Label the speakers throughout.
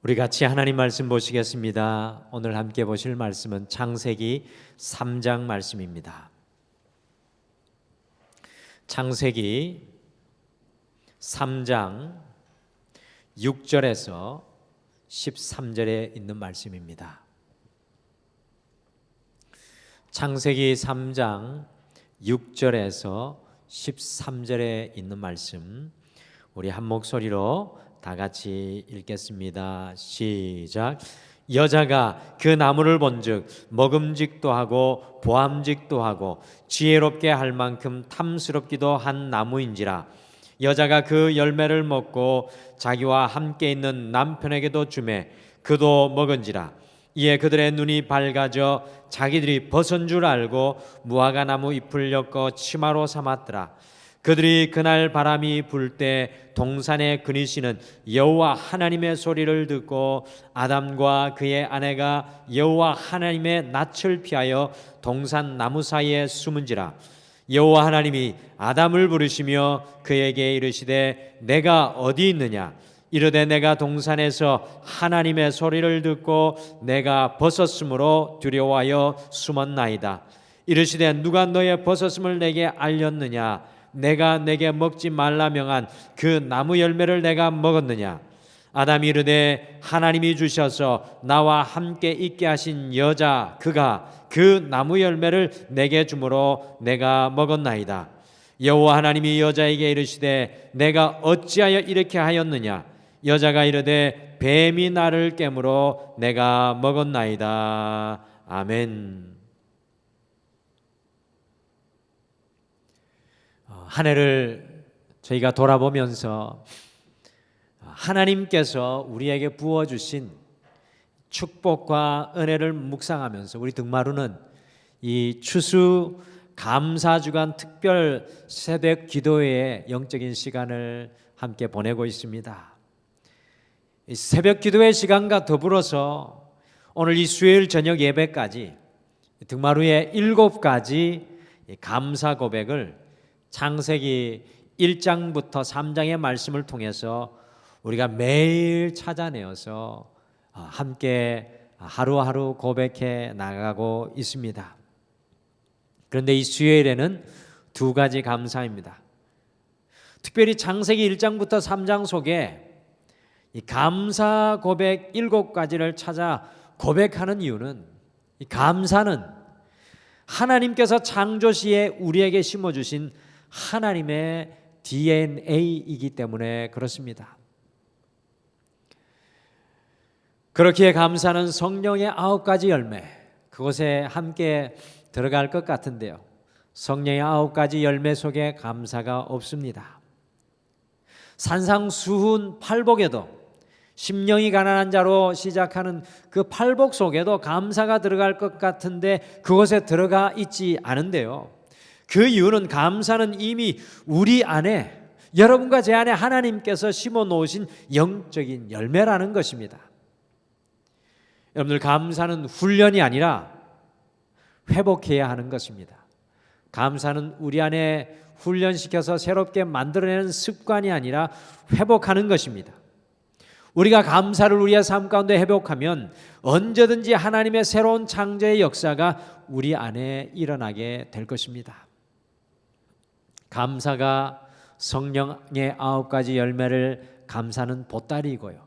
Speaker 1: 우리 같이 하나님 말씀 보시겠습니다. 오늘 함께 보실 말씀은 창세기 3장 말씀입니다. 창세기 3장 6절에서 13절에 있는 말씀입니다. 창세기 3장 6절에서 13절에 있는 말씀, 우리 한 목소리로 다 같이 읽겠습니다. 시작. 여자가 그 나무를 본즉 먹음직도 하고 보암직도 하고 지혜롭게 할 만큼 탐스럽기도 한 나무인지라. 여자가 그 열매를 먹고 자기와 함께 있는 남편에게도 주매 그도 먹은지라. 이에 그들의 눈이 밝아져 자기들이 벗은 줄 알고 무화과 나무 잎을 엮어 치마로 삼았더라. 그들이 그날 바람이 불 때 동산에 그니시는 여호와 하나님의 소리를 듣고 아담과 그의 아내가 여호와 하나님의 낯을 피하여 동산 나무 사이에 숨은지라. 여호와 하나님이 아담을 부르시며 그에게 이르시되 내가 어디 있느냐. 이르되 내가 동산에서 하나님의 소리를 듣고 내가 벗었으므로 두려워하여 숨었나이다. 이르시되 누가 너의 벗었음을 내게 알렸느냐. 내가 내게 먹지 말라 명한 그 나무 열매를 내가 먹었느냐. 아담이 이르되 하나님이 주셔서 나와 함께 있게 하신 여자 그가 그 나무 열매를 내게 주므로 내가 먹었나이다. 여호와 하나님이 여자에게 이르시되 내가 어찌하여 이렇게 하였느냐. 여자가 이르되 뱀이 나를 깨므로 내가 먹었나이다. 아멘. 한 해를 저희가 돌아보면서 하나님께서 우리에게 부어주신 축복과 은혜를 묵상하면서 우리 등마루는 이 추수 감사주간 특별 새벽 기도회의 영적인 시간을 함께 보내고 있습니다. 이 새벽 기도회 시간과 더불어서 오늘 이 수요일 저녁 예배까지 등마루의 7가지 감사 고백을 창세기 1장부터 3장의 말씀을 통해서 우리가 매일 찾아내어서 함께 하루하루 고백해 나가고 있습니다. 그런데 이 수요일에는 2가지 감사입니다. 특별히 창세기 1장부터 3장 속에 이 감사 고백 7가지를 찾아 고백하는 이유는, 이 감사는 하나님께서 창조 시에 우리에게 심어주신 하나님의 DNA이기 때문에 그렇습니다. 그렇기에 감사는 성령의 9가지 열매, 그곳에 함께 들어갈 것 같은데요, 성령의 9가지 열매 속에 감사가 없습니다. 산상수훈 팔복에도 심령이 가난한 자로 시작하는 그 팔복 속에도 감사가 들어갈 것 같은데 그곳에 들어가 있지 않은데요, 그 이유는 감사는 이미 우리 안에, 여러분과 제 안에 하나님께서 심어 놓으신 영적인 열매라는 것입니다. 여러분들, 감사는 훈련이 아니라 회복해야 하는 것입니다. 감사는 우리 안에 훈련시켜서 새롭게 만들어내는 습관이 아니라 회복하는 것입니다. 우리가 감사를 우리의 삶 가운데 회복하면 언제든지 하나님의 새로운 창조의 역사가 우리 안에 일어나게 될 것입니다. 감사가 성령의 9가지 열매를, 감사는 보따리이고요,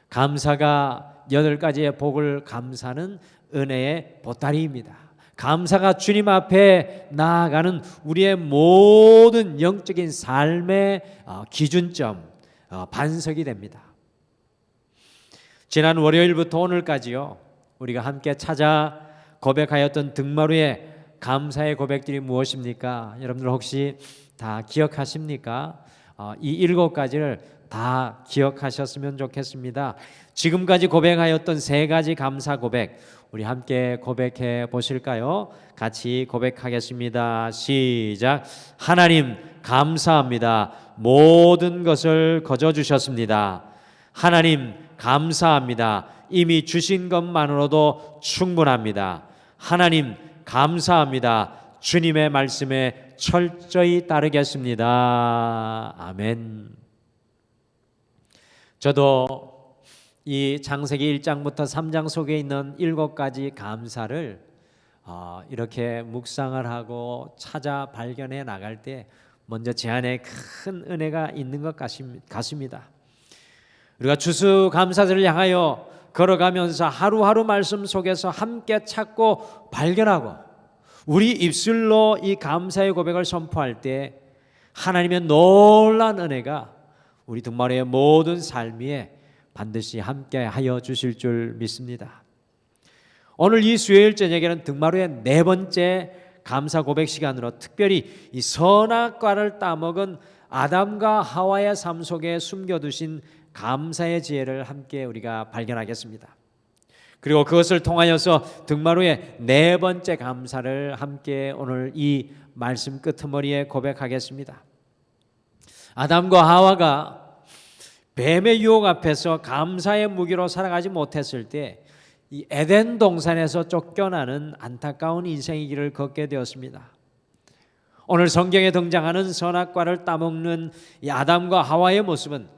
Speaker 1: 감사가 8가지의 복을, 감사는 은혜의 보따리입니다. 감사가 주님 앞에 나아가는 우리의 모든 영적인 삶의 기준점, 반석이 됩니다. 지난 월요일부터 오늘까지요, 우리가 함께 찾아 고백하였던 등마루의 감사의 고백들이 무엇입니까? 여러분들 혹시 다 기억하십니까? 이 7가지를 다 기억하셨으면 좋겠습니다. 지금까지 고백하였던 3가지 감사 고백, 우리 함께 고백해 보실까요? 같이 고백하겠습니다. 시작. 하나님 감사합니다. 모든 것을 거저 주셨습니다. 하나님 감사합니다. 이미 주신 것만으로도 충분합니다. 하나님 감사합니다. 주님의 말씀에 철저히 따르겠습니다. 아멘. 저도 이 창세기 1장부터 3장 속에 있는 7가지 감사를 이렇게 묵상을 하고 찾아 발견해 나갈 때 먼저 제 안에 큰 은혜가 있는 것 같습니다. 우리가 추수감사절을 향하여 걸어가면서 하루하루 말씀 속에서 함께 찾고 발견하고 우리 입술로 이 감사의 고백을 선포할 때 하나님의 놀라운 은혜가 우리 등마루의 모든 삶 위에 반드시 함께 하여 주실 줄 믿습니다. 오늘 이 수요일 저녁에는 등마루의 4번째 감사 고백 시간으로 특별히 이 선악과를 따먹은 아담과 하와의 삶 속에 숨겨두신 감사의 지혜를 함께 우리가 발견하겠습니다. 그리고 그것을 통하여서 등마루의 4번째 감사를 함께 오늘 이 말씀 끄트머리에 고백하겠습니다. 아담과 하와가 뱀의 유혹 앞에서 감사의 무기로 살아가지 못했을 때 이 에덴 동산에서 쫓겨나는 안타까운 인생의 길을 걷게 되었습니다. 오늘 성경에 등장하는 선악과를 따먹는 이 아담과 하와의 모습은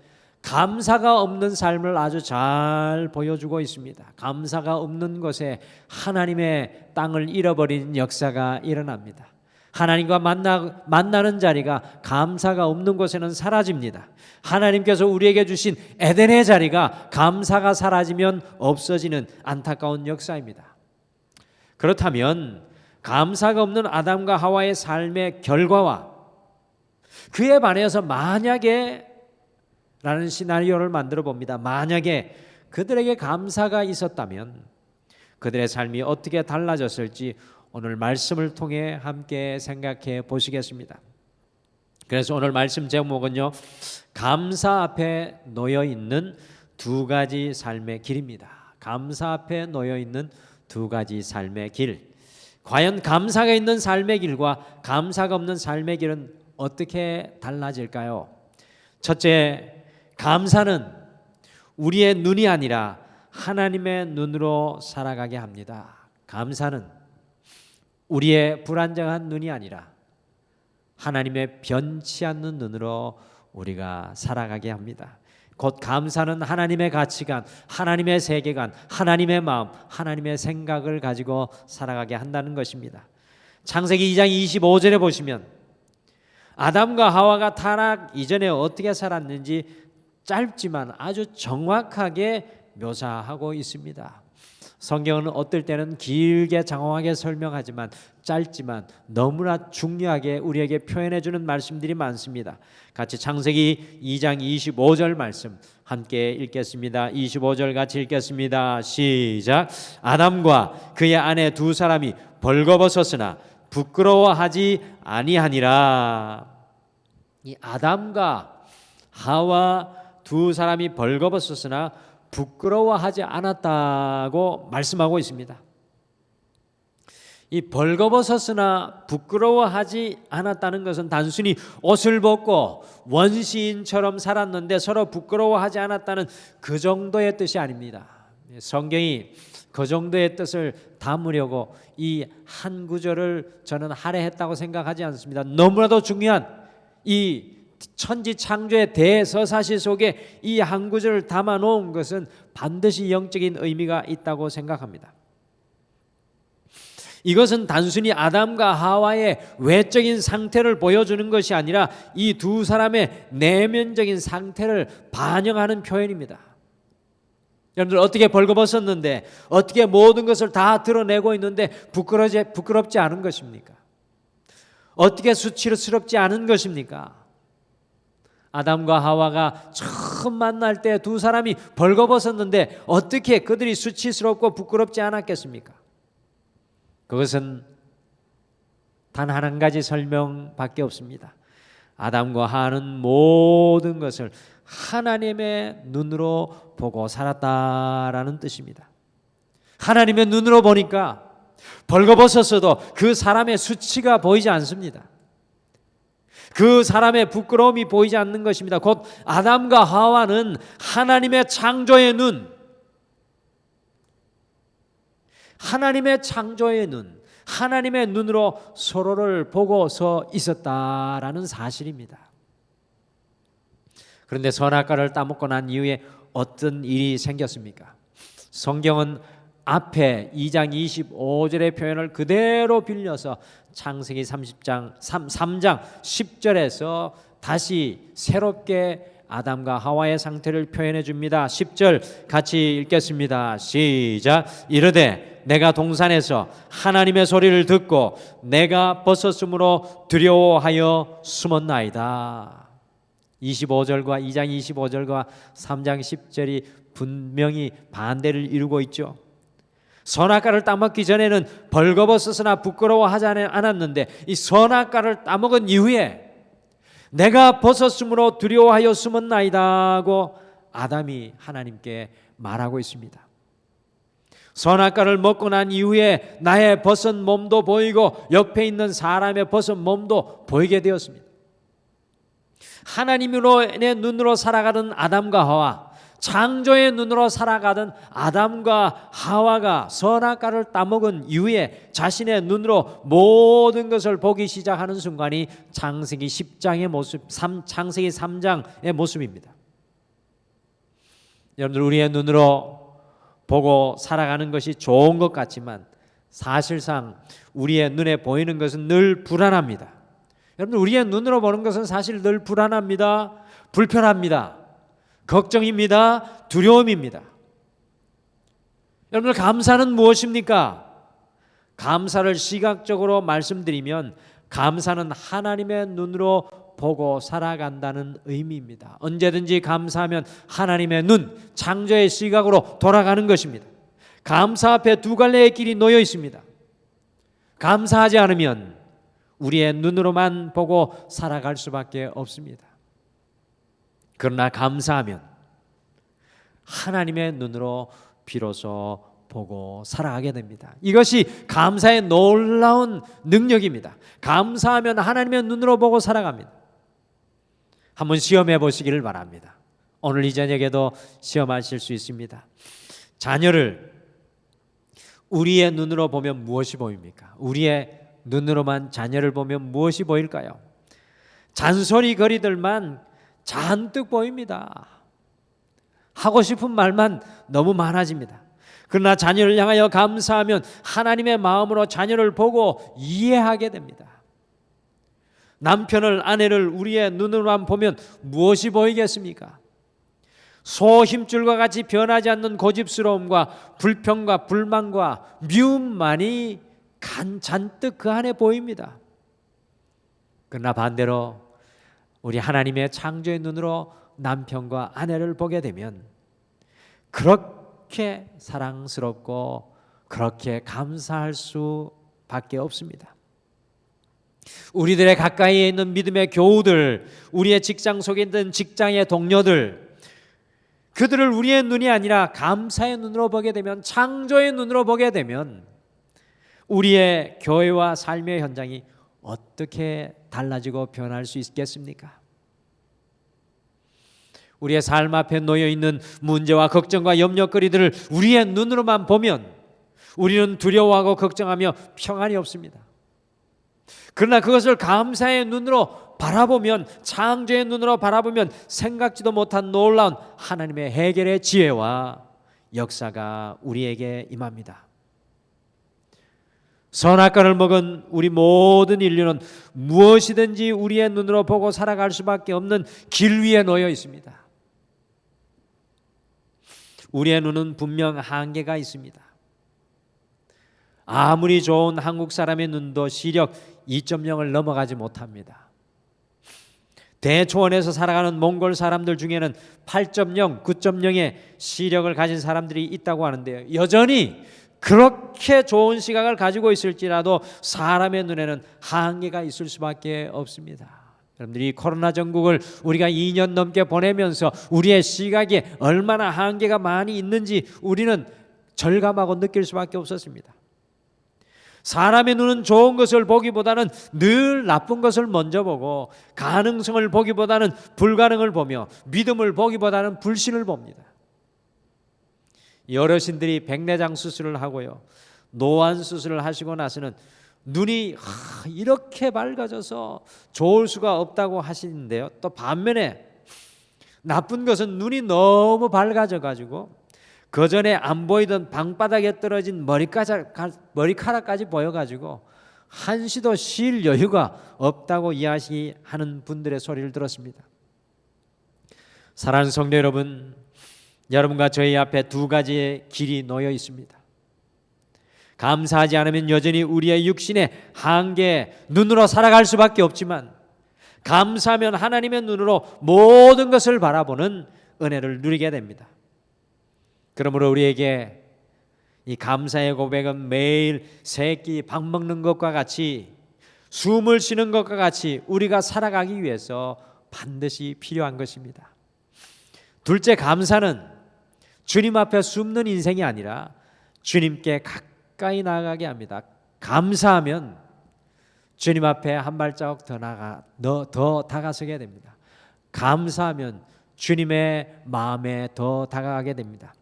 Speaker 1: 감사가 없는 삶을 아주 잘 보여주고 있습니다. 감사가 없는 곳에 하나님의 땅을 잃어버리는 역사가 일어납니다. 하나님과 만나는 자리가 감사가 없는 곳에는 사라집니다. 하나님께서 우리에게 주신 에덴의 자리가 감사가 사라지면 없어지는 안타까운 역사입니다. 그렇다면 감사가 없는 아담과 하와의 삶의 결과와 그에 반해서 만약에 라는 시나리오를 만들어 봅니다. 만약에 그들에게 감사가 있었다면 그들의 삶이 어떻게 달라졌을지 오늘 말씀을 통해 함께 생각해 보시겠습니다. 그래서 오늘 말씀 제목은요, 감사 앞에 놓여 있는 2가지 삶의 길입니다. 감사 앞에 놓여 있는 2가지 삶의 길. 과연 감사가 있는 삶의 길과 감사가 없는 삶의 길은 어떻게 달라질까요? 첫째, 감사는 우리의 눈이 아니라 하나님의 눈으로 살아가게 합니다. 감사는 우리의 불안정한 눈이 아니라 하나님의 변치 않는 눈으로 우리가 살아가게 합니다. 곧 감사는 하나님의 가치관, 하나님의 세계관, 하나님의 마음, 하나님의 생각을 가지고 살아가게 한다는 것입니다. 창세기 2장 25절에 보시면 아담과 하와가 타락 이전에 어떻게 살았는지 짧지만 아주 정확하게 묘사하고 있습니다. 성경은 어떨 때는 길게 장황하게 설명하지만 짧지만 너무나 중요하게 우리에게 표현해 주는 말씀들이 많습니다. 같이 창세기 2장 25절 말씀 함께 읽겠습니다. 25절 같이 읽겠습니다. 시작. 아담과 그의 아내 2사람이 벌거벗었으나 부끄러워하지 아니하니라. 이 아담과 하와 2사람이 벌거벗었으나 부끄러워하지 않았다고 말씀하고 있습니다. 이 벌거벗었으나 부끄러워하지 않았다는 것은 단순히 옷을 벗고 원시인처럼 살았는데 서로 부끄러워하지 않았다는 그 정도의 뜻이 아닙니다. 성경이 그 정도의 뜻을 담으려고 이 한 구절을 저는 할애했다고 생각하지 않습니다. 너무나도 중요한 이 천지 창조의 대서사시 속에 이 한 구절을 담아 놓은 것은 반드시 영적인 의미가 있다고 생각합니다. 이것은 단순히 아담과 하와의 외적인 상태를 보여주는 것이 아니라 이 2사람의 내면적인 상태를 반영하는 표현입니다. 여러분들 어떻게 벌거벗었는데 어떻게 모든 것을 다 드러내고 있는데 부끄럽지 않은 것입니까? 어떻게 수치스럽지 않은 것입니까? 아담과 하와가 처음 만날 때 2사람이 벌거벗었는데 어떻게 그들이 수치스럽고 부끄럽지 않았겠습니까? 그것은 단 한 가지 설명밖에 없습니다. 아담과 하와는 모든 것을 하나님의 눈으로 보고 살았다라는 뜻입니다. 하나님의 눈으로 보니까 벌거벗었어도 그 사람의 수치가 보이지 않습니다. 그 사람의 부끄러움이 보이지 않는 것입니다. 곧 아담과 하와는 하나님의 창조의 눈, 하나님의 창조의 눈, 하나님의 눈으로 서로를 보고서 있었다라는 사실입니다. 그런데 선악과를 따먹고 난 이후에 어떤 일이 생겼습니까? 성경은 앞에 2장 25절의 표현을 그대로 빌려서 창세기 3장 10절에서 다시 새롭게 아담과 하와의 상태를 표현해 줍니다. 10절 같이 읽겠습니다. 시작. 이르되 내가 동산에서 하나님의 소리를 듣고 내가 벗었으므로 두려워하여 숨었나이다. 25절과 2장 25절과 3장 10절이 분명히 반대를 이루고 있죠. 선악과를 따먹기 전에는 벌거벗었으나 부끄러워하지 않았는데 이 선악과를 따먹은 이후에 내가 벗었으므로 두려워하여 숨었나이다 하고 아담이 하나님께 말하고 있습니다. 선악과를 먹고 난 이후에 나의 벗은 몸도 보이고 옆에 있는 사람의 벗은 몸도 보이게 되었습니다. 하나님의 눈으로 살아가던 아담과 하와, 창조의 눈으로 살아가던 아담과 하와가 선악과를 따먹은 이후에 자신의 눈으로 모든 것을 보기 시작하는 순간이 창세기 10장의 모습, 창세기 3장의 모습입니다. 여러분들, 우리의 눈으로 보고 살아가는 것이 좋은 것 같지만 사실상 우리의 눈에 보이는 것은 늘 불안합니다. 여러분들, 우리의 눈으로 보는 것은 사실 늘 불안합니다. 불편합니다. 걱정입니다. 두려움입니다. 여러분들, 감사는 무엇입니까? 감사를 시각적으로 말씀드리면 감사는 하나님의 눈으로 보고 살아간다는 의미입니다. 언제든지 감사하면 하나님의 눈, 창조의 시각으로 돌아가는 것입니다. 감사 앞에 두 갈래의 길이 놓여 있습니다. 감사하지 않으면 우리의 눈으로만 보고 살아갈 수밖에 없습니다. 그러나 감사하면 하나님의 눈으로 비로소 보고 살아가게 됩니다. 이것이 감사의 놀라운 능력입니다. 감사하면 하나님의 눈으로 보고 살아갑니다. 한번 시험해 보시기를 바랍니다. 오늘 이 저녁에도 시험하실 수 있습니다. 자녀를 우리의 눈으로 보면 무엇이 보입니까? 우리의 눈으로만 자녀를 보면 무엇이 보일까요? 잔소리거리들만 잔뜩 보입니다. 하고 싶은 말만 너무 많아집니다. 그러나 자녀를 향하여 감사하면 하나님의 마음으로 자녀를 보고 이해하게 됩니다. 남편을, 아내를 우리의 눈으로만 보면 무엇이 보이겠습니까? 소 힘줄과 같이 변하지 않는 고집스러움과 불평과 불만과 미움만이 잔뜩 그 안에 보입니다. 그러나 반대로 우리 하나님의 창조의 눈으로 남편과 아내를 보게 되면 그렇게 사랑스럽고 그렇게 감사할 수밖에 없습니다. 우리들의 가까이에 있는 믿음의 교우들, 우리의 직장 속에 있는 직장의 동료들, 그들을 우리의 눈이 아니라 감사의 눈으로 보게 되면, 창조의 눈으로 보게 되면 우리의 교회와 삶의 현장이 어떻게 달라지고 변할 수 있겠습니까? 우리의 삶 앞에 놓여 있는 문제와 걱정과 염려거리들을 우리의 눈으로만 보면 우리는 두려워하고 걱정하며 평안이 없습니다. 그러나 그것을 감사의 눈으로 바라보면, 창조의 눈으로 바라보면 생각지도 못한 놀라운 하나님의 해결의 지혜와 역사가 우리에게 임합니다. 선악과를 먹은 우리 모든 인류는 무엇이든지 우리의 눈으로 보고 살아갈 수밖에 없는 길 위에 놓여 있습니다. 우리의 눈은 분명 한계가 있습니다. 아무리 좋은 한국 사람의 눈도 시력 2.0을 넘어가지 못합니다. 대초원에서 살아가는 몽골 사람들 중에는 8.0, 9.0의 시력을 가진 사람들이 있다고 하는데요, 여전히 그렇게 좋은 시각을 가지고 있을지라도 사람의 눈에는 한계가 있을 수밖에 없습니다. 여러분들이 코로나 전국을 우리가 2년 넘게 보내면서 우리의 시각에 얼마나 한계가 많이 있는지 우리는 절감하고 느낄 수밖에 없었습니다. 사람의 눈은 좋은 것을 보기보다는 늘 나쁜 것을 먼저 보고, 가능성을 보기보다는 불가능을 보며, 믿음을 보기보다는 불신을 봅니다. 어르신들이 백내장 수술을 하고요, 노안 수술을 하시고 나서는 눈이 이렇게 밝아져서 좋을 수가 없다고 하시는데요, 또 반면에 나쁜 것은 눈이 너무 밝아져 가지고 그전에 안 보이던 방바닥에 떨어진 머리카락까지 보여가지고 한시도 쉴 여유가 없다고 이야기하는 분들의 소리를 들었습니다. 사랑하는 성도 여러분, 여러분과 저희 앞에 두 가지의 길이 놓여 있습니다. 감사하지 않으면 여전히 우리의 육신의 한계에 눈으로 살아갈 수밖에 없지만, 감사하면 하나님의 눈으로 모든 것을 바라보는 은혜를 누리게 됩니다. 그러므로 우리에게 이 감사의 고백은 매일 세 끼 밥 먹는 것과 같이, 숨을 쉬는 것과 같이 우리가 살아가기 위해서 반드시 필요한 것입니다. 둘째, 감사는 주님 앞에 숨는 인생이 아니라 주님께 가까이 나아가게 합니다. 감사하면 주님 앞에 한 발자국 더 다가서게 됩니다. 감사하면 주님의 마음에 더 다가가게 됩니다.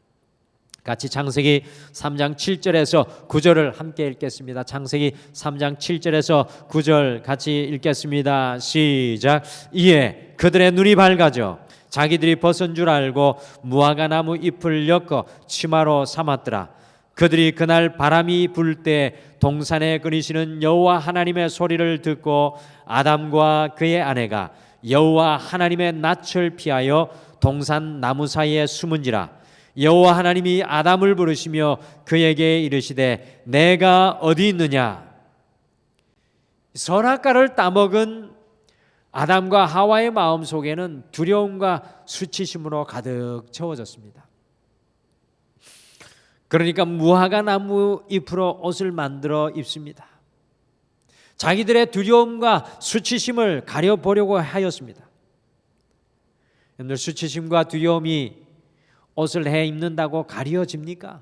Speaker 1: 같이 창세기 3장 7절에서 9절을 함께 읽겠습니다. 창세기 3장 7절에서 9절 같이 읽겠습니다. 시작. 이에 그들의 눈이 밝아져 자기들이 벗은 줄 알고 무화과 나무 잎을 엮어 치마로 삼았더라. 그들이 그날 바람이 불 때 동산에 거니시는 여호와 하나님의 소리를 듣고 아담과 그의 아내가 여호와 하나님의 낯을 피하여 동산 나무 사이에 숨은지라. 여호와 하나님이 아담을 부르시며 그에게 이르시되 내가 어디 있느냐. 선악과를 따먹은 아담과 하와의 마음속에는 두려움과 수치심으로 가득 채워졌습니다. 그러니까 무화과 나무 잎으로 옷을 만들어 입습니다. 자기들의 두려움과 수치심을 가려보려고 하였습니다. 여러분들, 수치심과 두려움이 옷을 해 입는다고 가려집니까?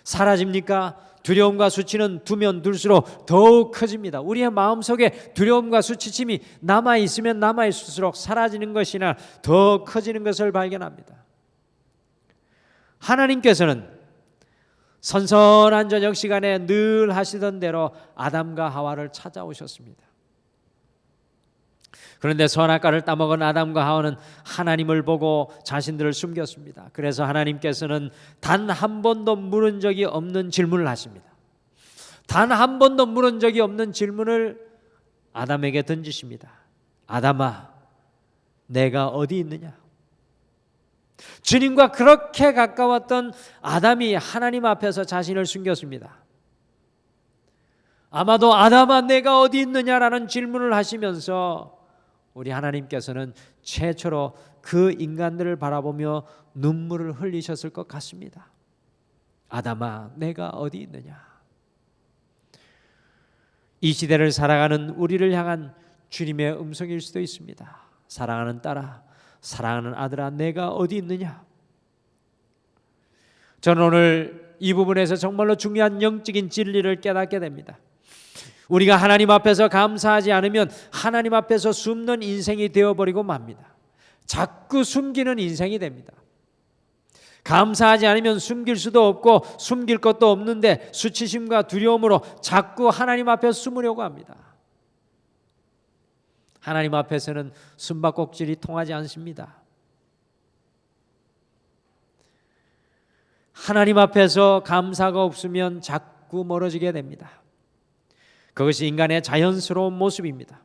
Speaker 1: 사라집니까? 두려움과 수치는 두면 둘수록 더욱 커집니다. 우리의 마음속에 두려움과 수치심이 남아있으면 남아있을수록 사라지는 것이나 더 커지는 것을 발견합니다. 하나님께서는 선선한 저녁 시간에 늘 하시던 대로 아담과 하와를 찾아오셨습니다. 그런데 선악과를 따먹은 아담과 하와는 하나님을 보고 자신들을 숨겼습니다. 그래서 하나님께서는 단 한 번도 물은 적이 없는 질문을 하십니다. 단 한 번도 물은 적이 없는 질문을 아담에게 던지십니다. 아담아, 내가 어디 있느냐? 주님과 그렇게 가까웠던 아담이 하나님 앞에서 자신을 숨겼습니다. 아마도 아담아, 내가 어디 있느냐라는 질문을 하시면서 우리 하나님께서는 최초로 그 인간들을 바라보며 눈물을 흘리셨을 것 같습니다. 아담아, 내가 어디 있느냐? 이 시대를 살아가는 우리를 향한 주님의 음성일 수도 있습니다. 사랑하는 딸아, 사랑하는 아들아, 내가 어디 있느냐? 저는 오늘 이 부분에서 정말로 중요한 영적인 진리를 깨닫게 됩니다. 우리가 하나님 앞에서 감사하지 않으면 하나님 앞에서 숨는 인생이 되어버리고 맙니다. 자꾸 숨기는 인생이 됩니다. 감사하지 않으면 숨길 수도 없고 숨길 것도 없는데 수치심과 두려움으로 자꾸 하나님 앞에 숨으려고 합니다. 하나님 앞에서는 숨바꼭질이 통하지 않습니다. 하나님 앞에서 감사가 없으면 자꾸 멀어지게 됩니다. 그것이 인간의 자연스러운 모습입니다.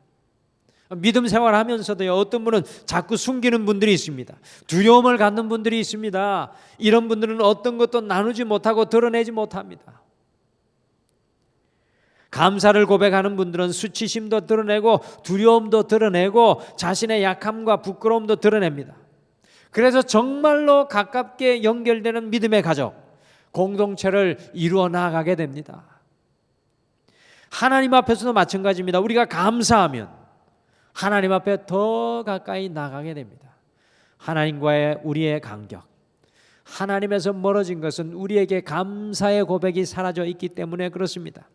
Speaker 1: 믿음 생활하면서도요, 어떤 분은 자꾸 숨기는 분들이 있습니다. 두려움을 갖는 분들이 있습니다. 이런 분들은 어떤 것도 나누지 못하고 드러내지 못합니다. 감사를 고백하는 분들은 수치심도 드러내고 두려움도 드러내고 자신의 약함과 부끄러움도 드러냅니다. 그래서 정말로 가깝게 연결되는 믿음의 가족, 공동체를 이루어 나가게 됩니다. 하나님 앞에서도 마찬가지입니다. 우리가 감사하면 하나님 앞에 더 가까이 나가게 됩니다. 하나님과의 우리의 간격, 하나님에서 멀어진 것은 우리에게 감사의 고백이 사라져 있기 때문에 그렇습니다.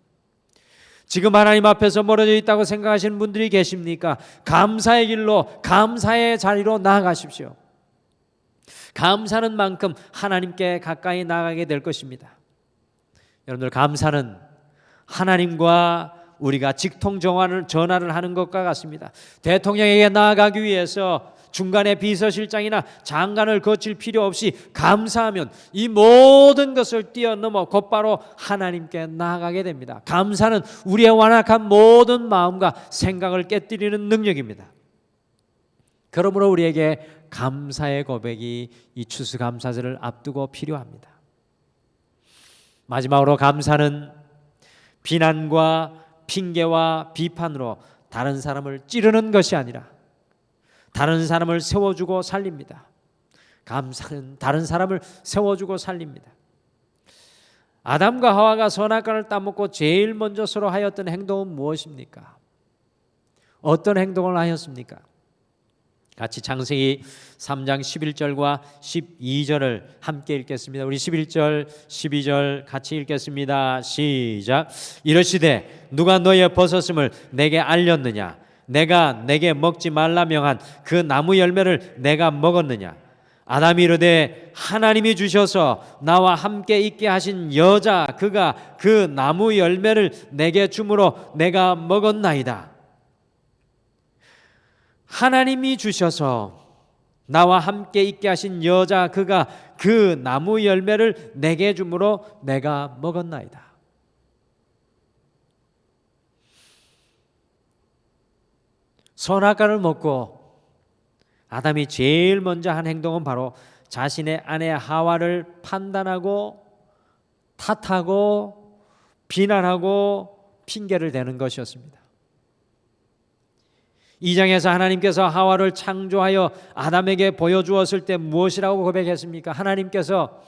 Speaker 1: 지금 하나님 앞에서 멀어져 있다고 생각하시는 분들이 계십니까? 감사의 길로, 감사의 자리로 나아가십시오. 감사는 만큼 하나님께 가까이 나가게 될 것입니다. 여러분들, 감사는 하나님과 우리가 직통 전화를 하는 것과 같습니다. 대통령에게 나아가기 위해서 중간에 비서실장이나 장관을 거칠 필요 없이 감사하면 이 모든 것을 뛰어넘어 곧바로 하나님께 나아가게 됩니다. 감사는 우리의 완악한 모든 마음과 생각을 깨뜨리는 능력입니다. 그러므로 우리에게 감사의 고백이 이 추수감사절을 앞두고 필요합니다. 마지막으로 감사는 비난과 핑계와 비판으로 다른 사람을 찌르는 것이 아니라 다른 사람을 세워주고 살립니다. 감사는 다른 사람을 세워주고 살립니다. 아담과 하와가 선악과를 따먹고 제일 먼저 서로 하였던 행동은 무엇입니까? 어떤 행동을 하였습니까? 같이 창세기 3장 11절과 12절을 함께 읽겠습니다. 우리 11절 12절 같이 읽겠습니다. 시작. 이르시되 누가 너의 버섯음을 내게 알렸느냐? 내가 내게 먹지 말라 명한 그 나무 열매를 내가 먹었느냐? 아담이 이르되 하나님이 주셔서 나와 함께 있게 하신 여자 그가 그 나무 열매를 내게 주므로 내가 먹었나이다. 하나님이 주셔서 나와 함께 있게 하신 여자 그가 그 나무 열매를 내게 주므로 내가 먹었나이다. 선악과를 먹고 아담이 제일 먼저 한 행동은 바로 자신의 아내 하와를 판단하고 탓하고 비난하고 핑계를 대는 것이었습니다. 2장에서 하나님께서 하와를 창조하여 아담에게 보여주었을 때 무엇이라고 고백했습니까? 하나님께서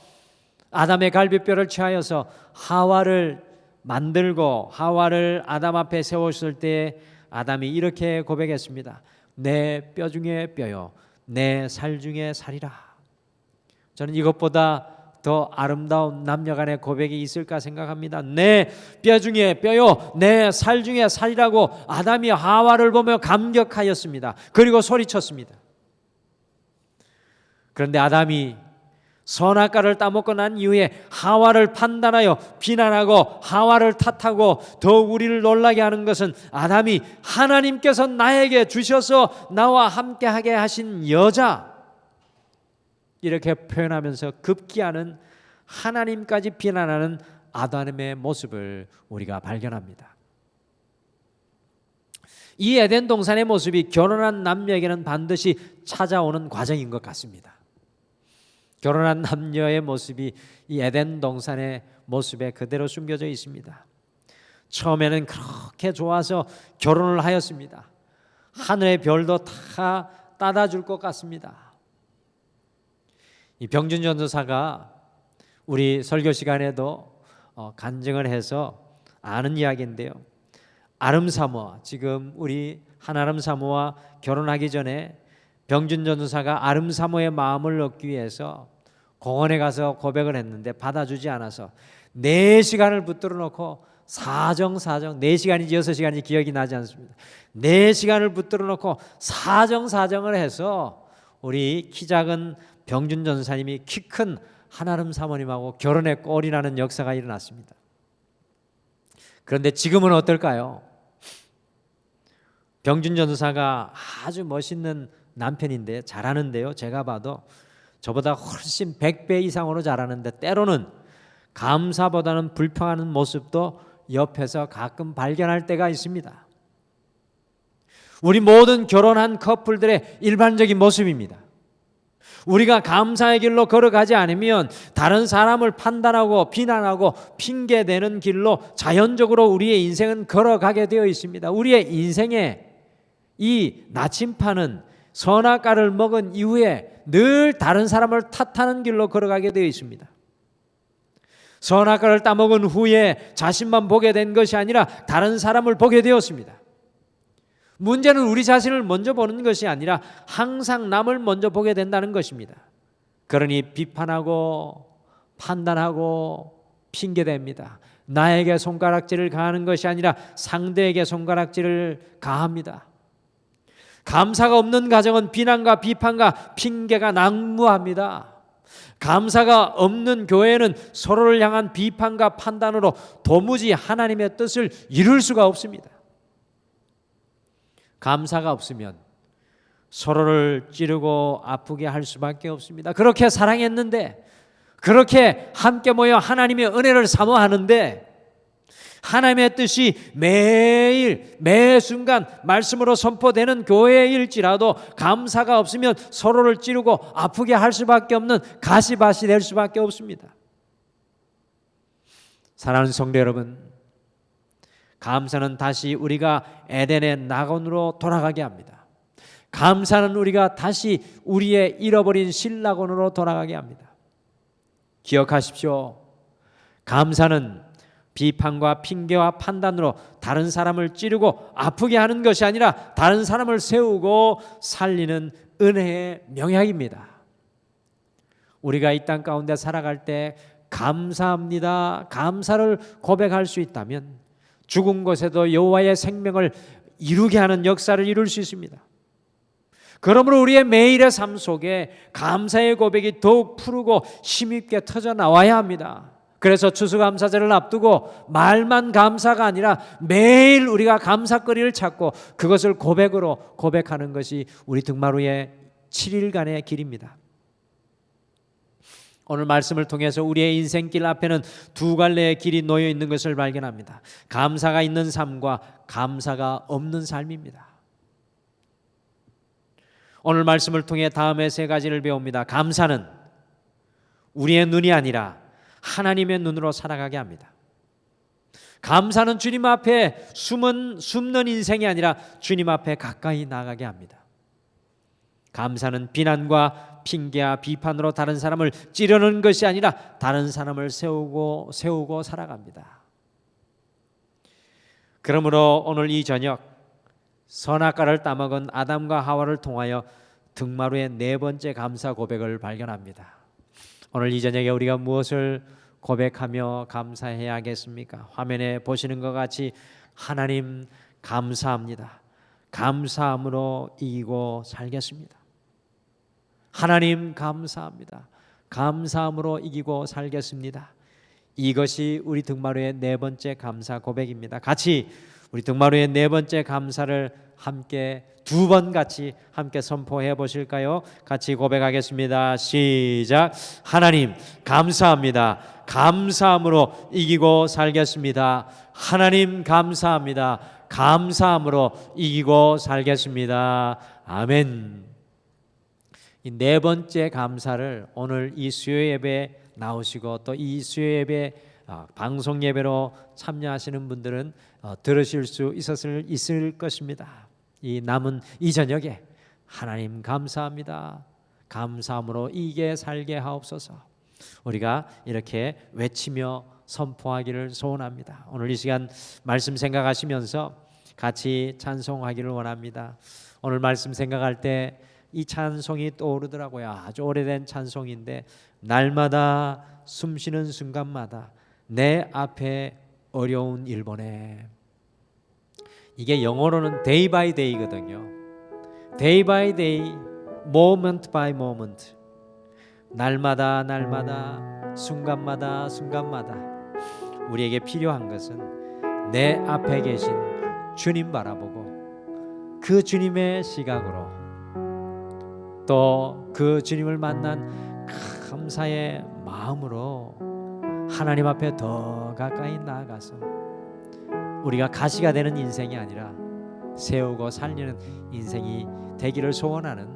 Speaker 1: 아담의 갈비뼈를 취하여서 하와를 만들고 하와를 아담 앞에 세웠을 때 아담이 이렇게 고백했습니다. 내 뼈 중에 뼈요 내 살 중에 살이라. 저는 이것보다 더 아름다운 남녀간의 고백이 있을까 생각합니다. 내 뼈 중에 뼈요 내 살 중에 살이라고 아담이 하와를 보며 감격하였습니다. 그리고 소리쳤습니다. 그런데 아담이 선악과를 따먹고 난 이후에 하와를 판단하여 비난하고 하와를 탓하고 더욱 우리를 놀라게 하는 것은 아담이 하나님께서 나에게 주셔서 나와 함께하게 하신 여자 이렇게 표현하면서 급기야는 하나님까지 비난하는 아담의 모습을 우리가 발견합니다. 이 에덴 동산의 모습이 결혼한 남녀에게는 반드시 찾아오는 과정인 것 같습니다. 결혼한 남녀의 모습이 이 에덴 동산의 모습에 그대로 숨겨져 있습니다. 처음에는 그렇게 좋아서 결혼을 하였습니다. 하늘의 별도 다 따다 줄 것 같습니다. 이 병준 전도사가 우리 설교 시간에도 간증을 해서 아는 이야기인데요. 아름 사모와 지금 우리 한아름 사모와 결혼하기 전에 병준 전도사가 아름 사모의 마음을 얻기 위해서 공원에 가서 고백을 했는데 받아주지 않아서 4시간을 붙들어 놓고 사정 4시간인지 6시간인지 기억이 나지 않습니다. 4시간을 붙들어 놓고 사정을 해서 우리 키 작은 병준 전사님이 키 큰 한아름 사모님하고 결혼했고 올인하는 역사가 일어났습니다. 그런데 지금은 어떨까요? 병준 전사가 아주 멋있는 남편인데 잘하는데요. 제가 봐도 저보다 훨씬 100배 이상으로 잘하는데 때로는 감사보다는 불평하는 모습도 옆에서 가끔 발견할 때가 있습니다. 우리 모든 결혼한 커플들의 일반적인 모습입니다. 우리가 감사의 길로 걸어가지 않으면 다른 사람을 판단하고 비난하고 핑계대는 길로 자연적으로 우리의 인생은 걸어가게 되어 있습니다. 우리의 인생에 이 나침판은 선악과를 먹은 이후에 늘 다른 사람을 탓하는 길로 걸어가게 되어 있습니다. 선악과를 따먹은 후에 자신만 보게 된 것이 아니라 다른 사람을 보게 되었습니다. 문제는 우리 자신을 먼저 보는 것이 아니라 항상 남을 먼저 보게 된다는 것입니다. 그러니 비판하고 판단하고 핑계댑니다. 나에게 손가락질을 가하는 것이 아니라 상대에게 손가락질을 가합니다. 감사가 없는 가정은 비난과 비판과 핑계가 난무합니다. 감사가 없는 교회는 서로를 향한 비판과 판단으로 도무지 하나님의 뜻을 이룰 수가 없습니다. 감사가 없으면 서로를 찌르고 아프게 할 수밖에 없습니다. 그렇게 사랑했는데, 그렇게 함께 모여 하나님의 은혜를 사모하는데, 하나님의 뜻이 매일 매 순간 말씀으로 선포되는 교회일지라도 감사가 없으면 서로를 찌르고 아프게 할 수밖에 없는 가시밭이 될 수밖에 없습니다. 사랑하는 성도 여러분, 감사는 다시 우리가 에덴의 낙원으로 돌아가게 합니다. 감사는 우리가 다시 우리의 잃어버린 신락원으로 돌아가게 합니다. 기억하십시오. 감사는 비판과 핑계와 판단으로 다른 사람을 찌르고 아프게 하는 것이 아니라 다른 사람을 세우고 살리는 은혜의 명약입니다. 우리가 이 땅 가운데 살아갈 때 감사합니다, 감사를 고백할 수 있다면 죽은 곳에도 여호와의 생명을 이루게 하는 역사를 이룰 수 있습니다. 그러므로 우리의 매일의 삶 속에 감사의 고백이 더욱 푸르고 힘있게 터져 나와야 합니다. 그래서 추수감사절을 앞두고 말만 감사가 아니라 매일 우리가 감사거리를 찾고 그것을 고백으로 고백하는 것이 우리 등마루의 7일간의 길입니다. 오늘 말씀을 통해서 우리의 인생길 앞에는 두 갈래의 길이 놓여 있는 것을 발견합니다. 감사가 있는 삶과 감사가 없는 삶입니다. 오늘 말씀을 통해 다음의 세 가지를 배웁니다. 감사는 우리의 눈이 아니라 하나님의 눈으로 살아가게 합니다. 감사는 주님 앞에 숨는 인생이 아니라 주님 앞에 가까이 나가게 합니다. 감사는 비난과 핑계와 비판으로 다른 사람을 찌르는 것이 아니라 다른 사람을 세우고 살아갑니다. 그러므로 오늘 이 저녁 선악과를 따먹은 아담과 하와를 통하여 등마루의 네 번째 감사 고백을 발견합니다. 오늘 이 저녁에 우리가 무엇을 고백하며 감사해야겠습니까? 화면에 보시는 것 같이 하나님 감사합니다. 감사함으로 이기고 살겠습니다. 하나님 감사합니다. 감사함으로 이기고 살겠습니다. 이것이 우리 등마루의 네 번째 감사 고백입니다. 같이 우리 등마루의 네 번째 감사를 함께 두 번 같이 함께 선포해 보실까요? 같이 고백하겠습니다. 시작. 하나님 감사합니다. 감사함으로 이기고 살겠습니다. 하나님 감사합니다. 감사함으로 이기고 살겠습니다. 아멘. 이 네 번째 감사를 오늘 이 수요 예배에 나오시고 또 이 수요 예배 방송 예배로 참여하시는 분들은 들으실 수 있을 것입니다. 이 남은 이 저녁에 하나님 감사합니다. 감사함으로 이게 살게 하옵소서. 우리가 이렇게 외치며 선포하기를 소원합니다. 오늘 이 시간 말씀 생각하시면서 같이 찬송하기를 원합니다. 오늘 말씀 생각할 때 이 찬송이 떠오르더라고요. 아주 오래된 찬송인데 날마다 숨쉬는 순간마다 내 앞에 어려운 일 보내. 이게 영어로는 day by day거든요. day by day, moment by moment. 날마다 순간마다 우리에게 필요한 것은 내 앞에 계신 주님 바라보고 그 주님의 시각으로 또 그 주님을 만난 감사의 마음으로 하나님 앞에 더 가까이 나아가서 우리가 가시가 되는 인생이 아니라 세우고 살리는 인생이 되기를 소원하는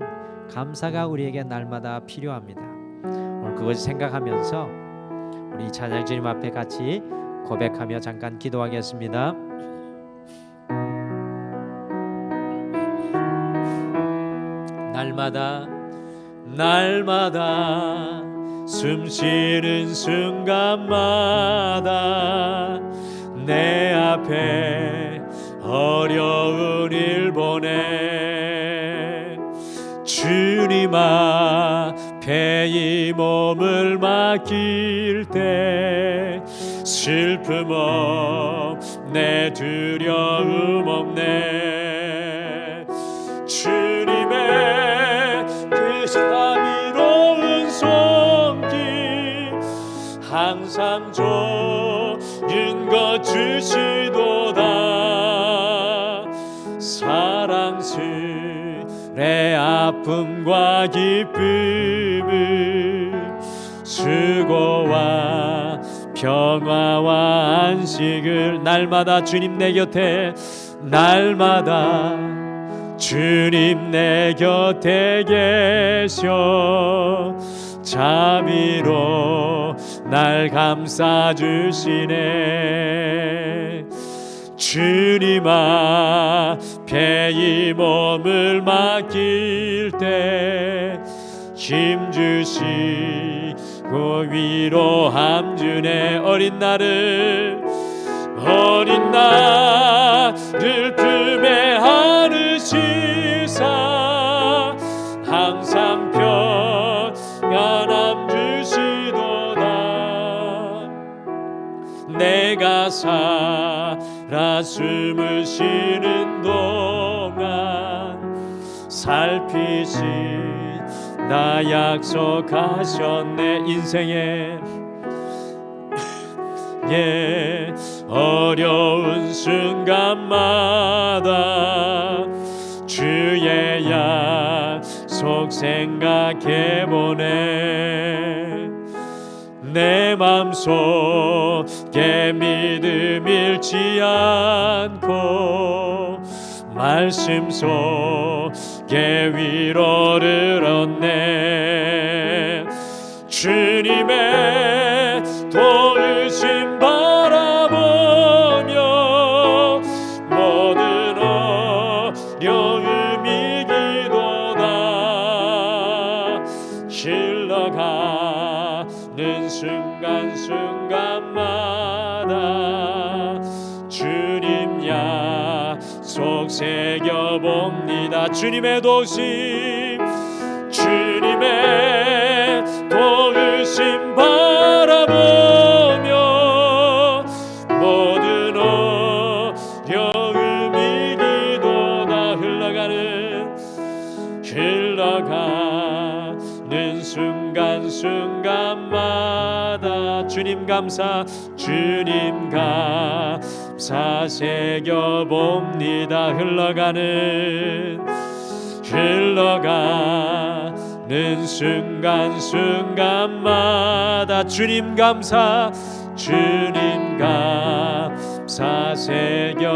Speaker 1: 감사가 우리에게 날마다 필요합니다. 오늘 그것을 생각하면서 우리 찬양 주님 앞에 같이 고백하며 잠깐 기도하겠습니다. 날마다 숨쉬는 순간마다 내 앞에 어려운 일 보내 주님 앞에 이 몸을 맡길 때 슬픔 없네 두려움 없네 주님의 그 자비로운 손길 항상 좋은 것 주시도다 사랑스레 내 아픔과 기쁨을 수고와 평화와 안식을 날마다 주님 내 곁에 날마다 주님 내 곁에 계셔 자비로 날 감싸주시네. 주님 앞에 이 몸을 맡길 때 힘주시고 위로함 주네. 어린 나를 품에 안으시사 항상 평안함 주시도다. 내가 살아 숨을 쉬는 동안 살피시다 약속하셨네. 인생에 어려운 순간마다 주의 약속 생각해보네. 내 맘속에 믿음 잃지 않고 말씀 속에 위로를 얻네. 주님의 도우심 바라보며 모든 어려움 이기도다. 흘러가는 순간순간마다 주님 약속 새겨봅니다. 주님의 도우심 바라보며 모든 어려움 이기도다. 흘러가는 순간순간마다 주님 감사 새겨봅니다. 흘러가는 순간순간마다 주님 감사 새겨봅니다.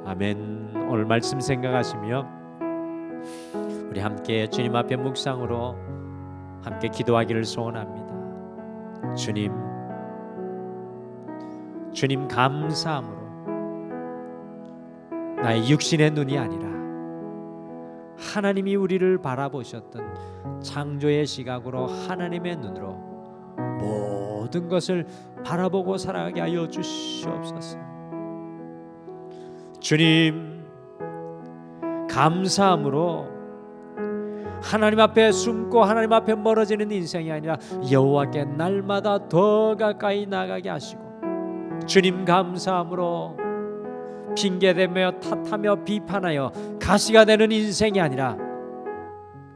Speaker 1: 아멘. 오늘 말씀 생각하시며 우리 함께 주님 앞에 묵상으로 함께 기도하기를 소원합니다. 주님 감사함으로 나의 육신의 눈이 아니라 하나님이 우리를 바라보셨던 창조의 시각으로 하나님의 눈으로 모든 것을 바라보고 살아가게 하여 주시옵소서. 주님 감사함으로 하나님 앞에 숨고 하나님 앞에 멀어지는 인생이 아니라 여호와께 날마다 더 가까이 나가게 하시고, 주님 감사함으로 핑계대며 탓하며 비판하여 가시가 되는 인생이 아니라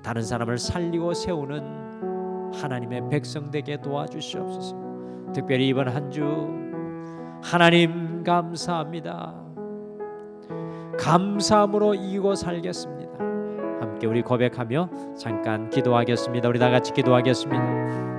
Speaker 1: 다른 사람을 살리고 세우는 하나님의 백성 되게 도와주시옵소서. 특별히 이번 한 주 하나님 감사합니다. 감사함으로 이기고 살겠습니다. 함께 우리 고백하며 잠깐 기도하겠습니다. 우리 다 같이 기도하겠습니다.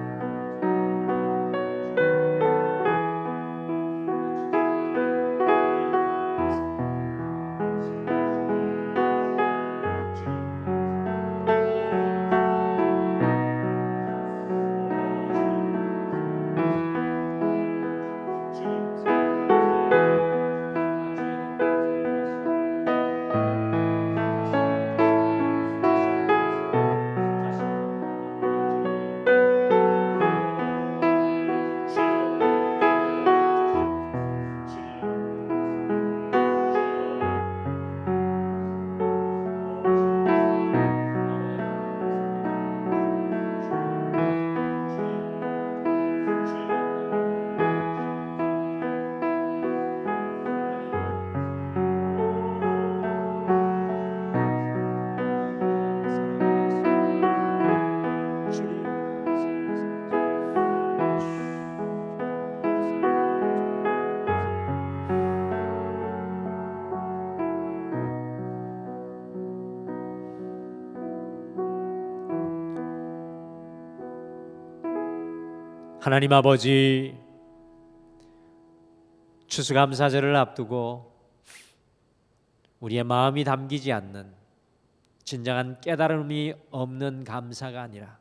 Speaker 1: 하나님 아버지, 추수감사절을 앞두고 우리의 마음이 담기지 않는 진정한 깨달음이 없는 감사가 아니라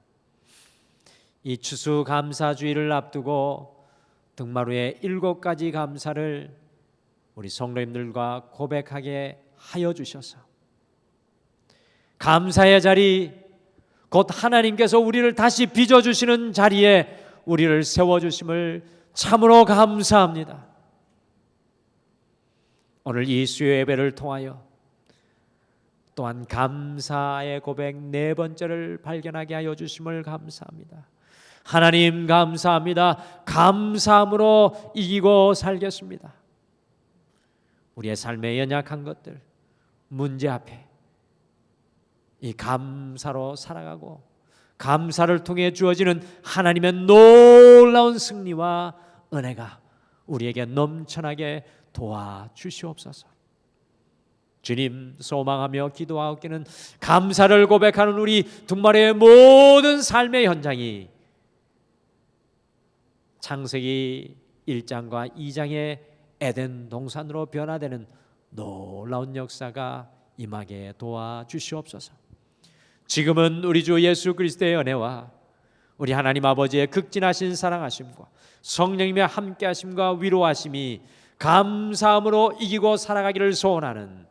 Speaker 1: 이 추수감사주의를 앞두고 등마루의 7가지 감사를 우리 성도님들과 고백하게 하여 주셔서 감사의 자리, 곧 하나님께서 우리를 다시 빚어주시는 자리에 우리를 세워주심을 참으로 감사합니다. 오늘 이 수요 예배를 통하여 또한 감사의 고백 4번째를 발견하게 하여 주심을 감사합니다. 하나님 감사합니다. 감사함으로 이기고 살겠습니다. 우리의 삶의 연약한 것들, 문제 앞에 이 감사로 살아가고 감사를 통해 주어지는 하나님의 놀라운 승리와 은혜가 우리에게 넘쳐나게 도와주시옵소서. 주님, 소망하며 기도하옵기는 감사를 고백하는 우리 등마루의 모든 삶의 현장이 창세기 1장과 2장의 에덴 동산으로 변화되는 놀라운 역사가 임하게 도와주시옵소서. 지금은 우리 주 예수 그리스도의 은혜와 우리 하나님 아버지의 극진하신 사랑하심과 성령님의 함께하심과 위로하심이 감사함으로 이기고 살아가기를 소원하는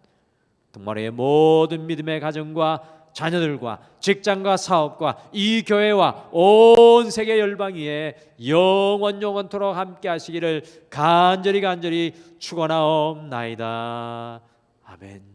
Speaker 1: 등마루의 모든 믿음의 가정과 자녀들과 직장과 사업과 이 교회와 온 세계 열방 위에 영원토록 함께 하시기를 간절히 축원하옵나이다. 아멘.